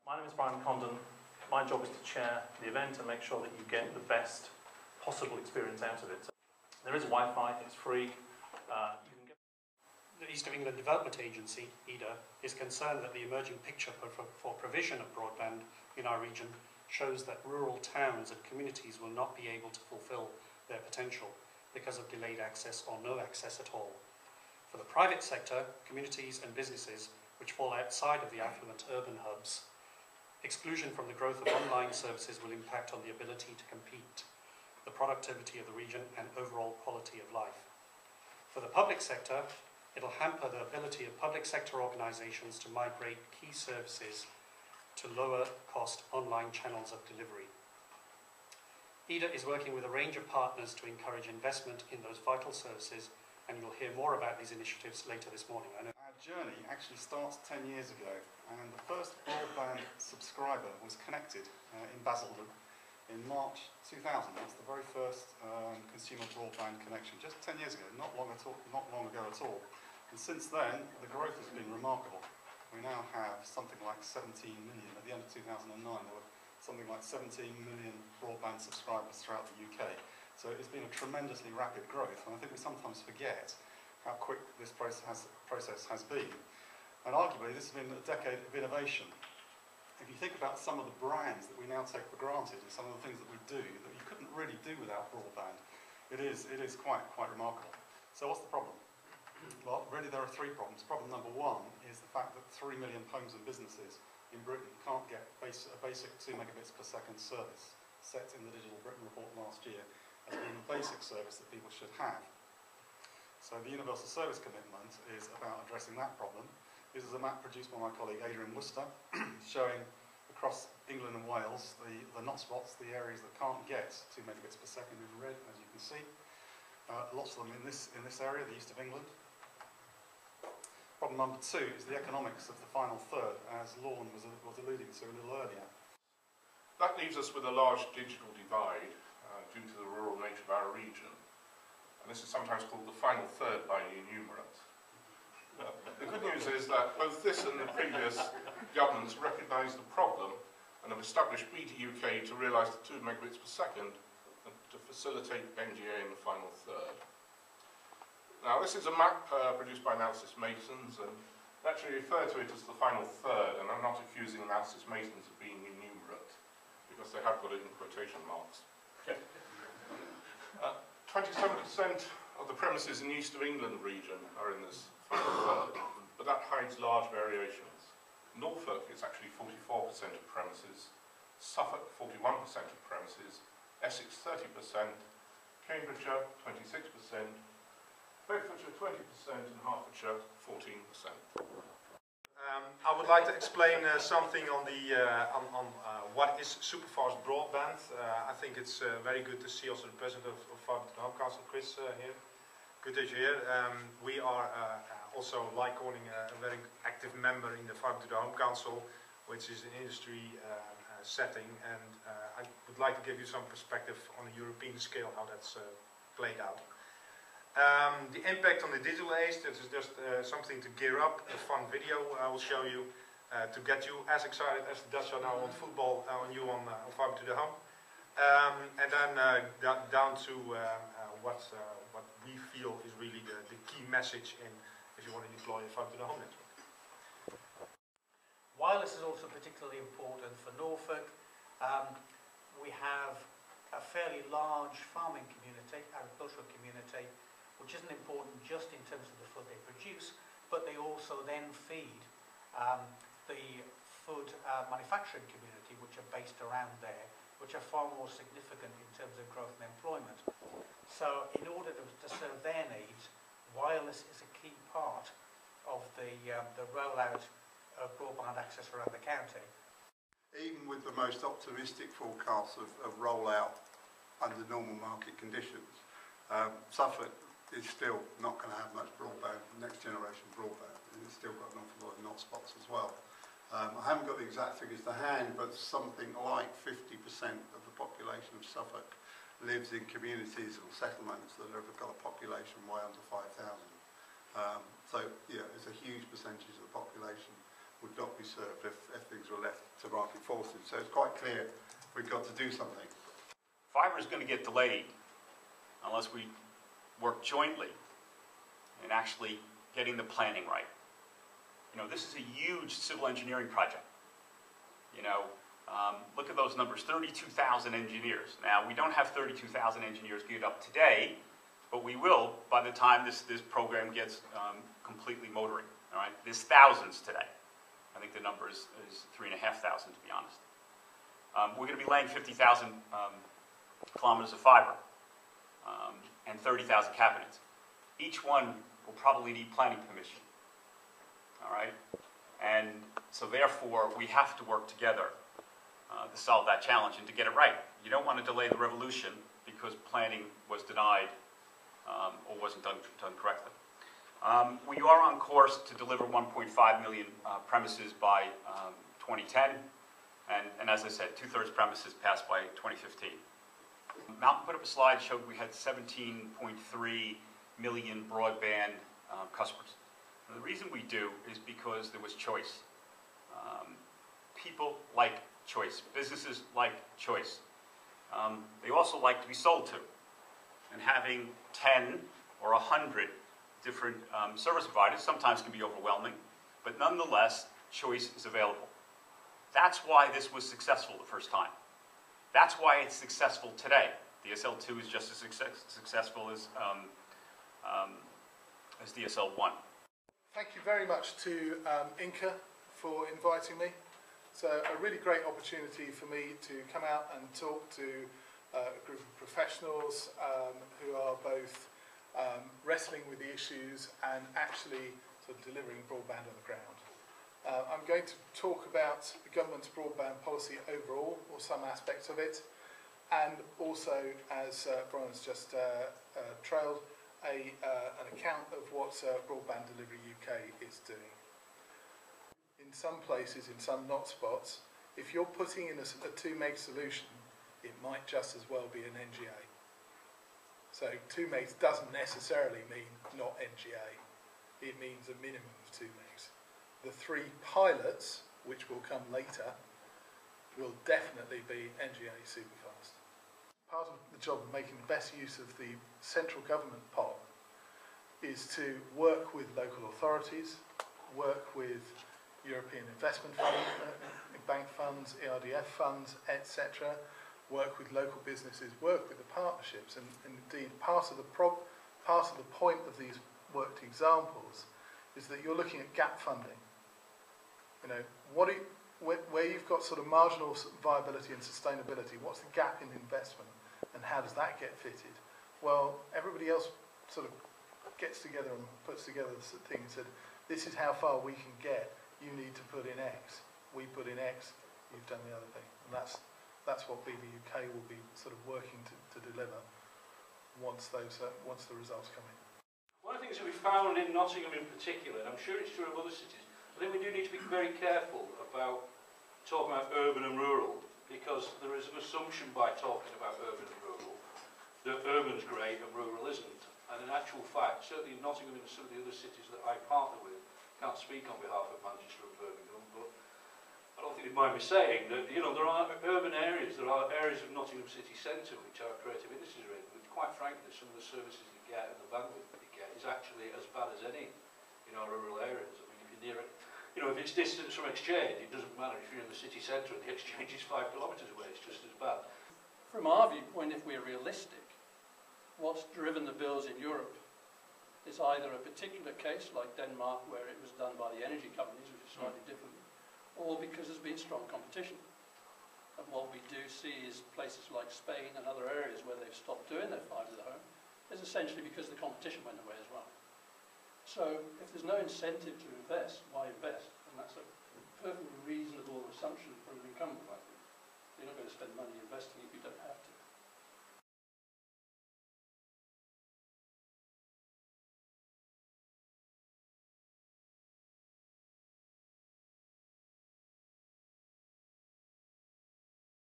My name is Brian Condon. My job is to chair the event and make sure that you get the best possible experience out of it. There is Wi-Fi, it's free. The East of England Development Agency, EDA, is concerned that the emerging picture for provision of broadband in our region shows that rural towns and communities will not be able to fulfil their potential because of delayed access or no access at all. For the private sector, communities and businesses which fall outside of the affluent urban hubs, exclusion from the growth of online services will impact on the ability to compete, the productivity of the region and overall quality of life. For the public sector, it'll hamper the ability of public sector organisations to migrate key services to lower cost online channels of delivery. EDA is working with a range of partners to encourage investment in those vital services, and you'll hear more about these initiatives later this morning. Our journey actually starts 10 years ago, and the first broadband subscriber was connected in Basildon in March 2000. That's the very first consumer broadband connection, just 10 years ago, not long ago at all. And since then, the growth has been remarkable. We now have something like 17 million. At the end of 2009, there were something like 17 million broadband subscribers throughout the UK. So it's been a tremendously rapid growth, and I think we sometimes forget how quick this process has been. And arguably, this has been a decade of innovation. If you think about some of the brands that we now take for granted and some of the things that we do that you couldn't really do without broadband, it is quite remarkable. So what's the problem? Well, really there are three problems. Problem number one is the fact that 3 million homes and businesses in Britain can't get a basic 2 megabits per second service, set in the Digital Britain report last year as being a basic service that people should have. So the Universal Service Commitment is about addressing that problem. This is a map produced by my colleague Adrian Worcester, showing across England and Wales the not spots, the areas that can't get 2 megabits per second in red, as you can see. Lots of them in this area, the east of England. Problem number two is the economics of the final third, as Lorne was alluding to a little earlier. That leaves us with a large digital divide due to the rural nature of our region. And this is sometimes called the final third by enumerate. The good news is that both this and the previous governments recognise the problem and have established BT UK to realise the 2 megabits per second and to facilitate NGA in the final third. Now, this is a map produced by Analysis Masons, and I actually refer to it as the final third, and I'm not accusing Analysis Masons of being enumerate, because they have got it in quotation marks. 27% of the premises in the East of England region are in this final third, but that hides large variations. Norfolk is actually 44% of premises, Suffolk 41% of premises, Essex 30%, Cambridgeshire 26%, Bedfordshire 20% and Hertfordshire 14%. I would like to explain something on what is superfast broadband. I think it's very good to see also the president of Fibre to the Home Council, Chris, here. Good that you're here. We are also, like Corning, a very active member in the Fibre to the Home Council, which is an industry setting, and I would like to give you some perspective on a European scale how that's played out. The impact on the digital age, this is just something to gear up, a fun video I will show you to get you as excited as the Dutch are now on football, on Fibre to the Home. And then down to what we feel is really the key message in if you want to deploy a Fibre to the Home network. Wireless is also particularly important for Norfolk. We have a fairly large farming community, agricultural community, which isn't important just in terms of the food they produce, but they also then feed the food manufacturing community, which are based around there, which are far more significant in terms of growth and employment. So in order to serve their needs, wireless is a key part of the rollout of broadband access around the county. Even with the most optimistic forecasts of rollout under normal market conditions, Suffolk is still not going to have much broadband, next generation broadband, and it's still got an awful lot of not spots as well. I haven't got the exact figures to hand, but something like 50% of the population of Suffolk lives in communities or settlements that have got a population way under 5,000. So yeah, it's a huge percentage of the population would not be served if things were left to market forces. So it's quite clear we've got to do something. Fibre is going to get delayed unless we work jointly in actually getting the planning right. You know, this is a huge civil engineering project. You know, look at those numbers, 32,000 engineers. Now, we don't have 32,000 engineers geared up today, but we will by the time this program gets completely motoring. All right, there's thousands today. I think the number is 3,500 to be honest. We're going to be laying 50,000 kilometers of fiber and 30,000 cabinets. Each one will probably need planning permission. All right, and so therefore we have to work together to solve that challenge and to get it right. You don't want to delay the revolution because planning was denied or wasn't done correctly. We are on course to deliver 1.5 million premises by 2010, and as I said, 2/3 premises passed by 2015. Malcolm put up a slide that showed we had 17.3 million broadband customers. And the reason we do is because there was choice. People like choice. Businesses like choice. They also like to be sold to. And having 10 or 100 different service providers sometimes can be overwhelming, but nonetheless, choice is available. That's why this was successful the first time. That's why it's successful today. DSL2 is just as successful as DSL1. Thank you very much to INCA for inviting me. It's a really great opportunity for me to come out and talk to a group of professionals who are both wrestling with the issues and actually sort of delivering broadband on the ground. I'm going to talk about the government's broadband policy overall, or some aspects of it, and also, as Brian has just trailed, an account of what Broadband Delivery UK is doing. In some places, in some not spots, if you're putting in a 2 meg solution, it might just as well be an NGA. So 2 megs doesn't necessarily mean not NGA. It means a minimum of 2 megs. The 3 pilots, which will come later, will definitely be NGA superfast. Part of the job of making the best use of the central government pot is to work with local authorities, work with European Investment Fund, bank funds, ERDF funds, etc., work with local businesses, work with the partnerships, and indeed part of the point of these worked examples is that you're looking at gap funding. You know, where you've got sort of marginal viability and sustainability, what's the gap in investment and how does that get fitted? Well, everybody else sort of gets together and puts together this thing and said, this is how far we can get, you need to put in X. We put in X, you've done the other thing. And that's what BBUK will be sort of working to deliver once the results come in. One of the things that we found in Nottingham in particular, and I'm sure it's true of other cities, I think we do need to be very careful about talking about urban and rural, because there is an assumption by talking about urban and rural that urban's great and rural isn't. And in actual fact, certainly in Nottingham and some of the other cities that I partner with, can't speak on behalf of Manchester and Birmingham, but I don't think you'd mind me saying that, you know, there are urban areas, there are areas of Nottingham city centre which our creative industries are in, but quite frankly, some of the services you get and the bandwidth that you get is actually as bad as any in our rural areas. I mean, if you're near it, you know, if it's distance from exchange, it doesn't matter if you're in the city centre and the exchange is 5 kilometres away, it's just as bad. From our viewpoint, if we're realistic, what's driven the bills in Europe is either a particular case like Denmark, where it was done by the energy companies, which is slightly different, or because there's been strong competition. And what we do see is places like Spain and other areas where they've stopped doing their fibre to the home is essentially because the competition went away as well. So if there's no incentive to invest, why invest? And that's a perfectly reasonable assumption from an incumbent. You're not going to spend money investing if you don't have to.